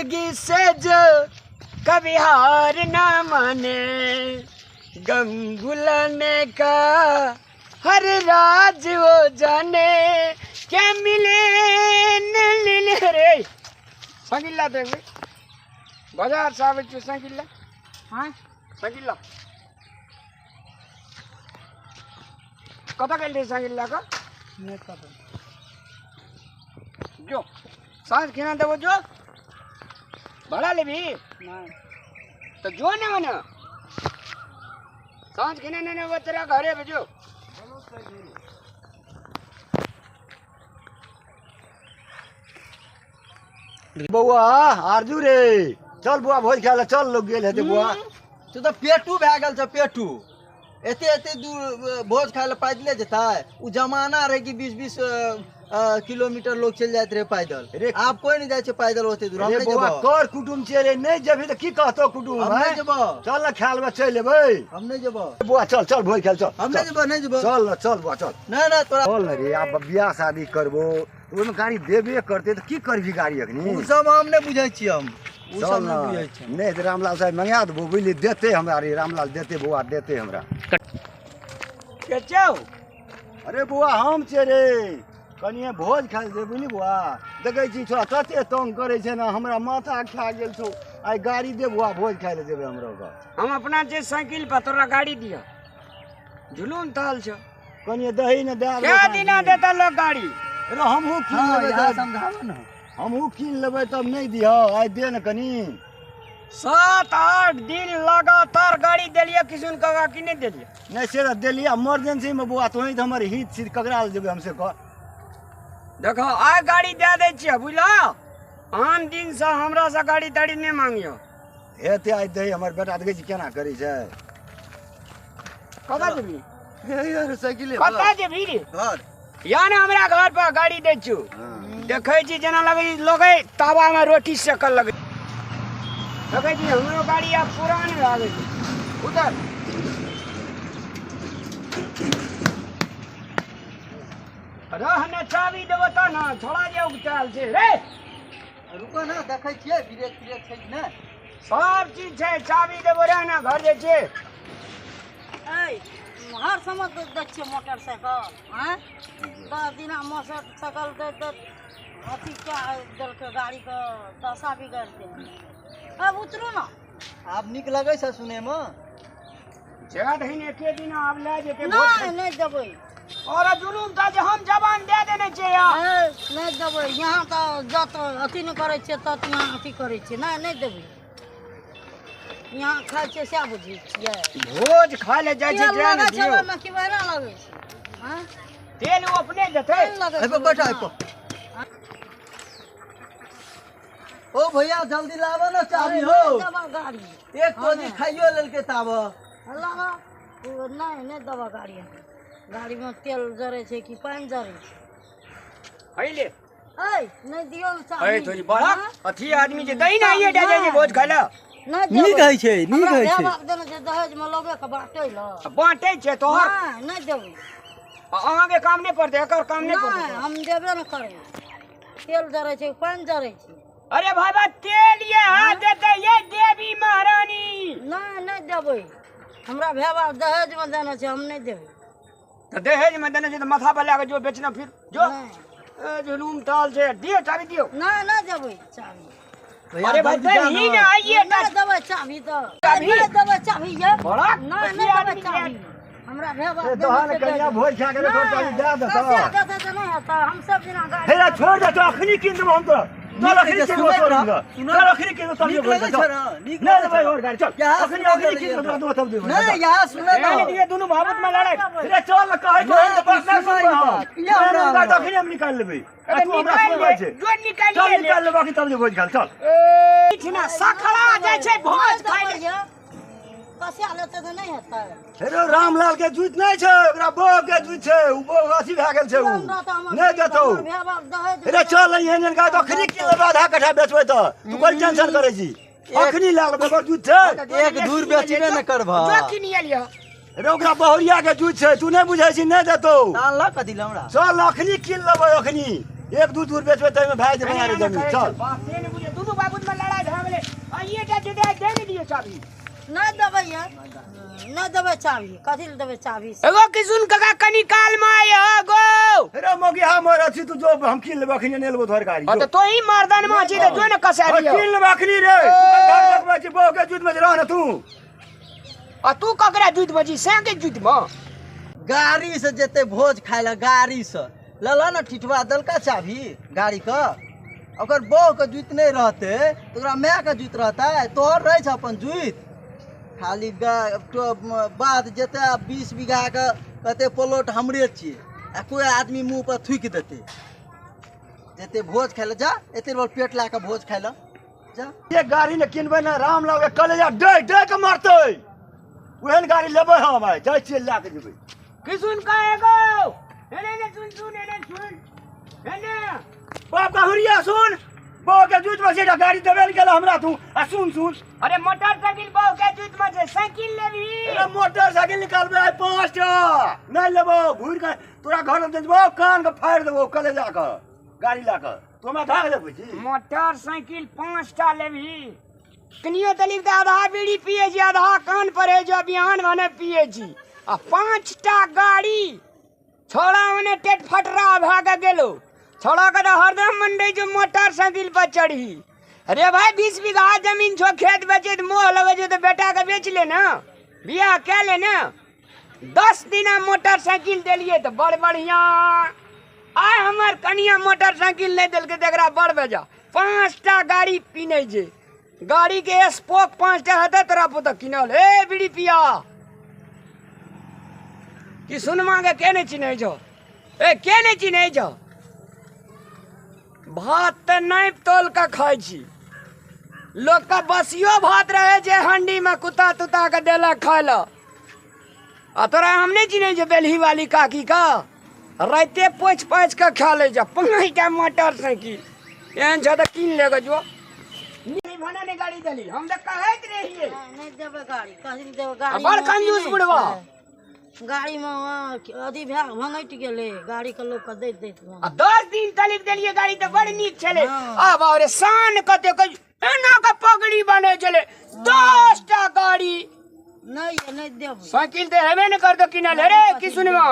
जिंदगी से जो कभी हार ना माने, गम भुलाने का हर राज वो जाने, क्या मिले न रे संगिल्ला देवे बाजार सावे चु संगिल्ला हाँ संगिल्ला कता के संगिल्ला का नहीं पता जो सांस खिना देवो जो बड़ा ले भी नहीं तो जो ने मने सांस खिने ने वो तेरा घरे भेजो बउआ आरजू रे चल बुआ भोज खाए चल लोग गेल हेते बुआ तू तो पेटू भए गेल छ पेटू एते एते दूर भोज खाए पैदले जेताय उ जमाना रहे कि 20-20 किलोमीटर लोग चल जाते रहे पैदल आप कोई नहीं जाए पैदल होते दूर हम नहीं बुआ जेबो कर कुटुम छे रे नहीं जेबी त की कहतो कुटुम हम नहीं जेबो चल ना खाल में चल लेबै हम नहीं जेबो बुआ चल चल भोज खाए चल हम नहीं जेबो चल ना चल बुआ चल ना ना तोरा चल ना रे आप बियाह शादी करबो ओमे गाड़ी देबे करते त की करबी गाड़ी अखनी उ सब हम नहीं बुझै छी हम उ चल सब ना नहीं बुझै छी नहीं तो रामलाल साहब मंगा देबो बुझली देते हमरा रे रामलाल देते बुआ देते हमरा के चाओ अरे बुआ हम छे रे कनिए भोज खाए जे बुझली बुआ देखै छी छोरा कते तंग करे छै ना हमरा माथा खा गेल छौ आइ गाड़ी दे बुआ भोज खाए ले जेबे हमरा का हम अपना जे साइकिल पर तोरा गाड़ी दिया जुलून ताल छ कनिए दही न दे क्या दिना देता लोग गाड़ी अरे हमहू कीन हां लेबै यहां समझावा ना हमहू कीन लेबै तब नहीं दिह आइ दे न कनी 7-8 दिन लगातार गाड़ी देलिए किशन का कि नहीं देलिए नहीं से देलिए इमरजेंसी में बुआ तो ही हमर हित सिर ककरा जेबे हमसे कह देखो आ गाड़ी दे दे छियै बुझला आन दिन से हमरा से गाड़ी ताड़ी नहीं मांगियो हेते आइ दही हमर बेटा देखै छी केना करै छै कता जेबी हे यार साइकिल कता जेबी रे घर या ने हमरा घर पर गाड़ी दे छु देखै छी जेना लगै लोगे तावा में रोटी सेकल लगे देखै छी हमरो गाड़ी अब पुरान लागे छै उधर रहने चाबी देबो त ना छोड़ा जे उगचाल छै रे रुको ना देखै छियै ब्रेक ब्रेक छै कि नै सब चीज छै चाबी देबो रे ना घर जे छै ऐ हर समय देख छियै मोटरसाइकिल हैं 10 दिन मोटरसाइकिल दे अथी क्या देलकै गाड़ी के दशा बिगड़ दे अब उतरू ना आप निक लगै छै सुने में जगह दहिन एके दिन आब ले जेते नहीं नहीं देबै और जुलूम था जे हम जवान दे देने छै यार नहीं देबै यहाँ तो जत अथी नहीं करे छै तत यहाँ अथी करे छै नहीं नहीं देबै यहाँ खाइ छै से बुझै छियै भोज खा ले जाय छै तेल जाने लगै छै दियो ओहिमे कि बहरा लगै छै हैं तेल वो अपने देते तेल लगै ए छै बैठा ओहिमे। ओ भैया जल्दी लावा ना चाबी अरे हो नहीं देबै गाड़ी एक कोजी खाइयो लेलके ताब लगा नहीं नहीं देबै गाड़ी में तेल जरे छै कि पानी जरे छै हइले ऐ नहीं दियो ना चाबी अरे तोरी बड़ा अथी आदमी जे दही ना ये दे जे भोज खा ले नहीं नी कहै छै नी कहै छै देबाक देने छै दहेज में लोगे के बाटै ल बांटे छै तोहर नहीं नहीं देबै अहाँ के काम नहीं पड़ते एकर काम नहीं नहीं पड़ते हम देबे न करे तेल जरे छै पानी जरे छै अरे भाई बा तेल ये हाथ देते ये देवी महारानी नहीं नहीं देबै हमरा भेबा दहेज में देने छै हम नहीं देबै तो दहेज में देने छै तो माथा पर लाके जो बेचना फिर जो नहीं जुलूम ताल छै दियो चाबी दियो नहीं नहीं देबै चाबी अरे भाई दही ना आइए नहीं देबै चाबी तो चाबी? नहीं देबै चाबी ये बड़ा नहीं अथी नहीं आदमी देबै चाबी छै। हमरा भेबा ए तोहर कनिया भोज खा के देखो चाबी दे दे तो कैसे देते तो नहीं होता हम सब दिन गाड़ी हेरा छोड़ दे तो अखनी कीन देबो हम तो चल अखनी कीन देबो चल अखनी कीन देबो नीक लगै छै ना नीक नहीं भाई और गाड़ी चल यहाँ अखनी सुना अखनी दे कीन देबो तब देबो नहीं यहाँ सुने ना रहने दिए दोनों भावत में लड़ाई अरे चल ना कहै को नहीं, तो बस ना सुनै सुन ना, किया हमरा ना हमरा? अखनी हम निकाल लेबै अरे तू हमरा निकाल सुनै ले छै जो निकाल चल ले निकाल लेबो कि तब जे भोज खा चल ए इतना सखड़ा जाय छै भोज खाइ ले कसिया लेते तो नहीं होता हेरो रामलाल के जूत नहीं छै ओकरा बो के जूत छै उ बो अथी भए गेल छै उ नहीं देतौ भेबा दहेज अरे चल एहन का अखनी कीन लेबो आधा कट्ठा बेचबै त तू कोई टेंशन करे छी अखनी लाल बेगर जूत छै एक दूर बेचबे न करबा जो किनिए लियो अरे ओकरा बहुरिया के जूत छै तू नहीं बुझै छी नहीं देतौ तान ला कथी लौड़ा चल अखनी कीन लेबै अखनी एक दू दूर बेचबै तइमे भाई जे बना रे जमीन चल बात से नहीं बुझे दोनों बाबूत में लड़ाई दिए चाबी नहीं देबै ये नहीं देबै चाबी कथी ले देबै चाबी से एगो किसुन काका कनी काल में आए हो गो अरे मोगी हमर अछि तू जो हम किन लेबा खिने नेलबो तोहर गाड़ी तो तो ही मर्दान में छी तो जो न कसारी किन लेबा खिनी रे दुकानदार लगबा छी बो के जुत में रह न तू आ तू ककरा जुत बजी से के जुत में गाड़ी से जेते भोज खाए ला गाड़ी से लला ना ठिठवा दलका चाभी गाड़ी का अगर बो के जूत नहीं रहते तो ओकरा मैं के जूत रहता है तोहर रहे छ अपन जूत खाली बात जेते 20 बीघा के कते प्लॉट हमरे छिए आ कोई आदमी मुंह पर थूक देते जेते भोज खाए ला जा एते बड़ पेट ला के भोज खाए ला जा ये गाड़ी ने किनबे ना राम लागे कलेजा डे डे के मारते ओहन गाड़ी लेबे हम आइ जाय छिए ला के जेबै किसुन का एगो एने ने सुन एने बाप का हुरिया सुन बो के जुत में से गाड़ी देबे गेल हमरा तू आ सुन अरे मोटरसाइकिल बहु के जुत में से साइकिल लेबी अरे मोटरसाइकिल निकालबे आइ 5 टा नहीं लेबो घूर के तोरा घर में देबो कान के फाड़ देबो कलेजा के गाड़ी ला के तू हमरा भाग लेबै छी मोटरसाइकिल 5 टा लेबी कनियो दलित आधा बीड़ी पिए जी आधा कान पर है जो बिहान भने पिए जी आ 5 टा गाड़ी छोड़ा मने टेट फटरा भाग गेलो छोड़ा के तो हरदम मंडे जो मोटरसाइकिल पर चढ़ी अरे भाई 20 बीघा जमीन छो खेत बेचे तो मोह लगे जो तो बेटा के बेच ले ना बियाह क्या ले ना 10 दिना मोटरसाइकिल दिलिए तो बड़ बढ़िया आय हमार कनिया मोटरसाइकिल नहीं दिल के देखरा बड़ बेजा 5 टा गाड़ी पीने जे गाड़ी के स्पोक 5 टा हते तोरा पुत किनल ए बीड़ी पिया कि सुन मांगे के नहीं चिन्ह जो ए के नहीं चिन्ह जो भात तो नहीं तोल का खाई छी लोग का बसियो भात रहे जे हंडी में कुत्ता तुता के देला खाए ला आ तोरा हम नहीं चिन्ह जो बेलही वाली काकी का राते पोछ पोछ के खा ले जा 5 टा मोटरसाइकिल एहन छ त किन लेगा जो नहीं भने ने गाड़ी दली हम त कहत रहिए नहीं देबै गाड़ी कथी ले देबै गाड़ी बड़ कंजूस बुढ़वा गाड़ी में अथी भए भंगट गेले गाड़ी के लोग के दैत दैत 10 दिन तलिक देलिए गाड़ी तो बड़ नीक छले अब और शान कते एना का पगड़ी बने चले 10 टा गाड़ी नहीं देबै साइकिल तो हेबे न कर दो किनल रे कि सुनवा